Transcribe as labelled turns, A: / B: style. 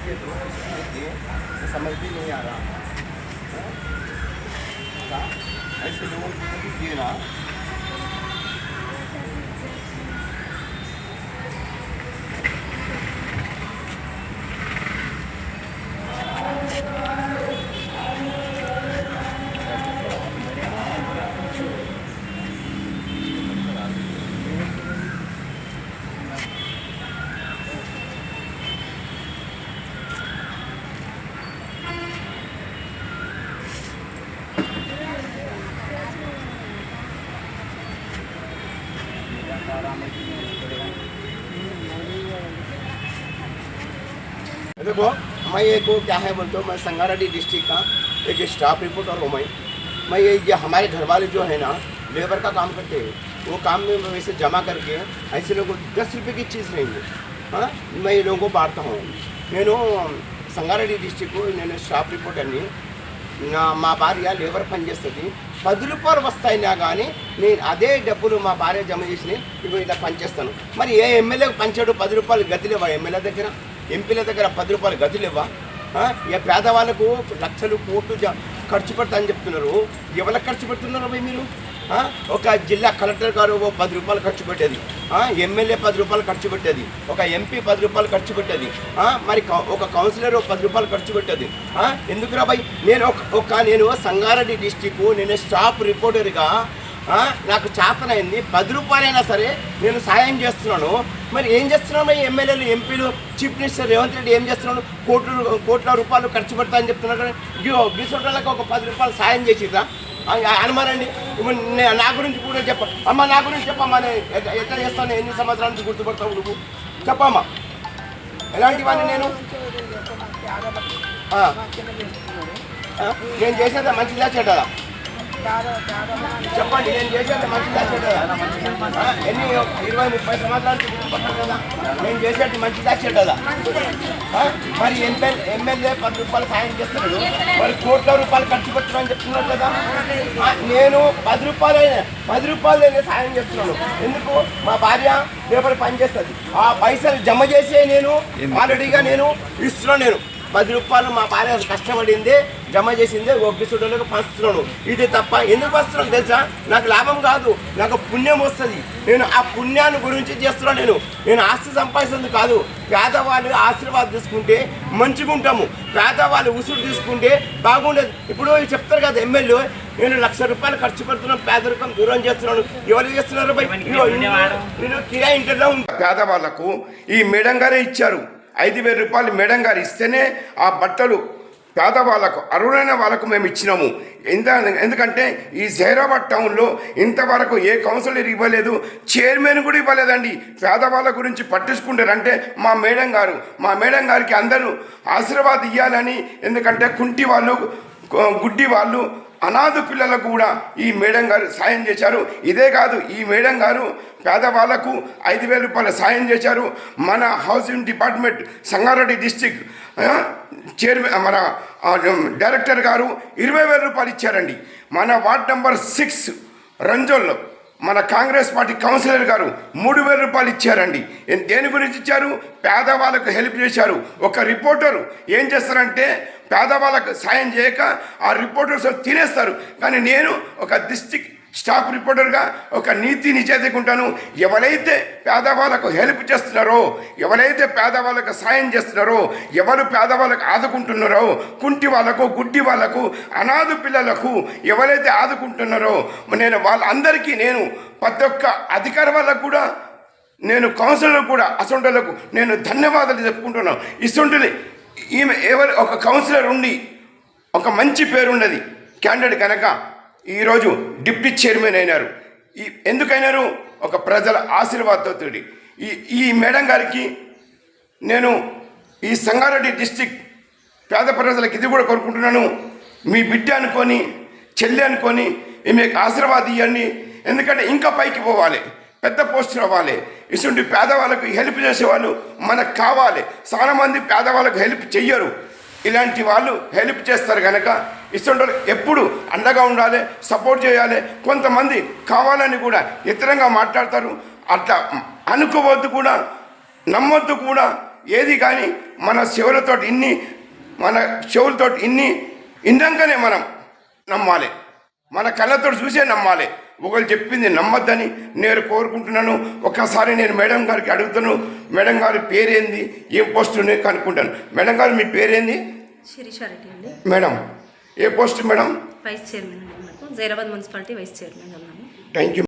A: दे दो, ये समझ भी नहीं आ रहा। ऐसे लोगों को भी देना। देखो मैं ये को क्या है बोलते हो, मैं संगारेड्डी डिस्ट्रिक्ट का एक स्टाफ रिपोर्टर हूँ। मैं ये हमारे घर वाले जो है ना लेबर का काम करते हैं, वो काम में वैसे जमा करके ऐसे लोगों को 10 रुपये की चीज़ रहेंगे। हाँ, मैं ये लोगों को बांटता हूँ। నేను సంగారెడ్డి డిస్ట్రిక్ట్ నేను స్టాఫ్ రిపోర్టర్ని. మా భార్య లేబర్ పని చేస్తుంది. 10 రూపాయలు వస్తాయినా కానీ నేను అదే డబ్బులు మా భార్య జమ చేసి ఇప్పుడు ఇలా పనిచేస్తాను. మరి ఏ ఎమ్మెల్యేకి పంచాడు 10 రూపాయలు గతి లేవా? ఎమ్మెల్యే దగ్గర ఎంపీల దగ్గర 10 రూపాయలు గతి లేవా? ఏ పేదవాళ్ళకు లక్షలు కోట్లు ఖర్చు పెడతామని చెప్తున్నారు. ఎవరికి ఖర్చు పెడుతున్నారు భయ్ మీరు? ఒక జిల్లా కలెక్టర్ గారు 10 రూపాయలు ఖర్చు పెట్టేది, ఎమ్మెల్యే 10 రూపాయలు ఖర్చు పెట్టేది, ఒక ఎంపీ 10 రూపాయలు ఖర్చు పెట్టేది, మరి ఒక కౌన్సిలర్ 10 రూపాయలు ఖర్చు పెట్టేది. ఎందుకురా భయ్? నేను సంగారెడ్డి డిస్టిక్ నేను స్టాఫ్ రిపోర్టర్గా నాకు చేతనైంది 10 రూపాయలైనా సరే నేను సాయం చేస్తున్నాను. మరి ఏం చేస్తున్నాను? ఎమ్మెల్యేలు ఎంపీలు చీఫ్ మినిస్టర్ రేవంత్ రెడ్డి ఏం చేస్తున్నాడు? కోట్ల రూపాయలు ఖర్చు పెడతా అని చెప్తున్నాడు. గీసోటలకు ఒక 10 రూపాయలు సాయం చేసిరా అనుమానండి. నా గురించి కూడా అమ్మ, నా గురించి చెప్పమ్మా. నేను ఎట్లా చేస్తాను? ఎన్ని సంవత్సరాల నుంచి గుర్తుపడతావు నువ్వు? చెప్పమ్మా, ఎలాంటివన్నీ నేను చేసేదా మంచిదా చెడ్డదా? చెప్పండి, నేను చేసేది మంచిదా చెడ్డదా? ఎన్ని 20-30 సంవత్సరాల నుంచి గుర్తుపడతాను కదా. నేను చేసేది మంచిదా చెడ్డదా? మరి ఎమ్మెల్యే 10 రూపాయలు సాయం చేస్తున్నాడు, మరి కోట్ల రూపాయలు ఖర్చు పెట్టున్నాను చెప్తున్నాడు కదా. నేను 10 రూపాయలు సాయం చేస్తున్నాను. ఎందుకు? మా భార్య లేబర్ పని చేస్తుంది. ఆ పైసలు జమ చేసే నేను ఆల్రెడీగా నేను ఇస్తున్నాను. నేను 10 రూపాయలు మా భార్య కష్టపడిందే జమ చేసిందే ఒగ్గిసుడులకు పంచుతున్నాను. ఇది తప్ప ఎందుకు పంచుతున్నాను తెలుసా? నాకు లాభం కాదు, నాకు పుణ్యం వస్తుంది. నేను ఆ పుణ్యాన్ని గురించి చేస్తున్నాను. నేను ఆస్తి సంపాదిస్తుంది కాదు. పేదవాళ్ళు ఆశీర్వాదం తీసుకుంటే మంచిగా ఉంటాము, పేదవాళ్ళు ఉసురు తీసుకుంటే బాగుండదు. ఇప్పుడు చెప్తారు కదా ఎమ్మెల్యే, నేను 1,00,000 రూపాయలు ఖర్చు పెడుతున్నాను, పేదరికం దూరం చేస్తున్నాను. ఎవరు చేస్తున్నారు? నేను కిరాయి ఇంటర్లో ఉంటాను. పేదవాళ్లకు ఈ మేడం గారే ఇచ్చారు 5,000 రూపాయలు. మేడం గారు ఇస్తేనే ఆ బట్టలు పేదవాళ్ళకు అర్హులైన వాళ్ళకు మేము ఇచ్చినాము. ఎందుకంటే ఈ జైరాబాద్ టౌన్లో ఇంతవరకు ఏ కౌన్సిలర్ ఇవ్వలేదు, చైర్మన్ కూడా ఇవ్వలేదండి. పేదవాళ్ళ గురించి పట్టించుకుంటారంటే మా మేడం గారికి అందరూ ఆశీర్వాదం ఇవ్వాలని. ఎందుకంటే కుంటి వాళ్ళు, గుడ్డి వాళ్ళు, అనాథ పిల్లలకు కూడా ఈ మేడం గారు సాయం చేశారు. ఇదే కాదు, ఈ మేడం గారు పేదవాళ్లకు 5,000 రూపాయలు సాయం చేశారు. మన housing department Sangareddy district chairman మన డైరెక్టర్ గారు 20,000 రూపాయలు ఇచ్చారండి. మన వార్డ్ నెంబర్ 6 రంజోల్లో మన కాంగ్రెస్ పార్టీ కౌన్సిలర్ గారు 3,000 రూపాయలు ఇచ్చారండి. దేని గురించి ఇచ్చారు? పేదవాళ్ళకు హెల్ప్ చేశారు. ఒక రిపోర్టరు ఏం చేస్తారంటే పేదవాళ్ళకు సాయం చేయక ఆ రిపోర్టర్స్ తినేస్తారు. కానీ నేను ఒక డిస్ట్రిక్ట్ స్టాఫ్ రిపోర్టర్గా ఒక నీతి నిజేతకుంటాను. ఎవరైతే పేదవాళ్ళకు హెల్ప్ చేస్తున్నారో, ఎవరైతే పేదవాళ్ళకు సాయం చేస్తున్నారో, ఎవరు పేదవాళ్ళకు ఆదుకుంటున్నారో, కుంటి వాళ్ళకు, గుడ్డి వాళ్ళకు, అనాథ పిల్లలకు ఎవరైతే ఆదుకుంటున్నారో నేను వాళ్ళందరికీ నేను ప్రతి ఒక్క అధికార వాళ్ళకు కూడా నేను కౌన్సిలర్ కూడా అసొంటలకు నేను ధన్యవాదాలు చెప్పుకుంటున్నాను. ఇసొంటుని ఈమె ఎవరు ఒక కౌన్సిలర్ ఉండి ఒక మంచి పేరున్నది క్యాండిడేట్ కనుక ఈరోజు డిప్యూటీ చైర్మన్ అయినారు. ఎందుకైనారు? ఒక ప్రజల ఆశీర్వాదంతో. ఈ మేడం గారికి నేను ఈ సంగారెడ్డి డిస్టిక్ పేద ప్రజలకు ఇది కూడా కోరుకుంటున్నాను. మీ బిడ్డ అనుకొని, చెల్లి అనుకొని ఈమెకు ఆశీర్వాదం ఇవ్వండి. ఎందుకంటే ఇంకా పైకి పోవాలి, పెద్ద పోస్టులు అవ్వాలి. ఇటువంటి పేదవాళ్ళకు హెల్ప్ చేసేవాళ్ళు మనకు కావాలి. చాలామంది పేదవాళ్ళకు హెల్ప్ చెయ్యరు, ఇలాంటి వాళ్ళు హెల్ప్ చేస్తారు కనుక ఇటువంటి ఎప్పుడు అండగా ఉండాలి, సపోర్ట్ చేయాలి. కొంతమంది కావాలని కూడా ఇతరంగా మాట్లాడతారు. అట్లా అనుకోవద్దు కూడా, నమ్మొద్దు కూడా.
B: ఏది కానీ మన చెవులతో ఇన్నాకనే మనం నమ్మాలి, మన కళ్ళతో చూసే నమ్మాలి. ఒకరు చెప్పింది నమ్మద్దని నేను కోరుకుంటున్నాను. ఒకసారి నేను మేడం గారికి అడుగుతాను, మేడం గారి పేరేంది, ఏం పోస్ట్ కనుక్కుంటాను. మేడం గారు మీ పేరేంది?
C: శిరీషారెడ్డి అండి.
B: మేడం ఏ పోస్ట్ మేడం?
C: వైస్ చైర్మన్ అండి. మనకు జైరాబాద్ మున్సిపాలిటీ వైస్ చైర్మన్ ఉన్నాము.
B: Thank you.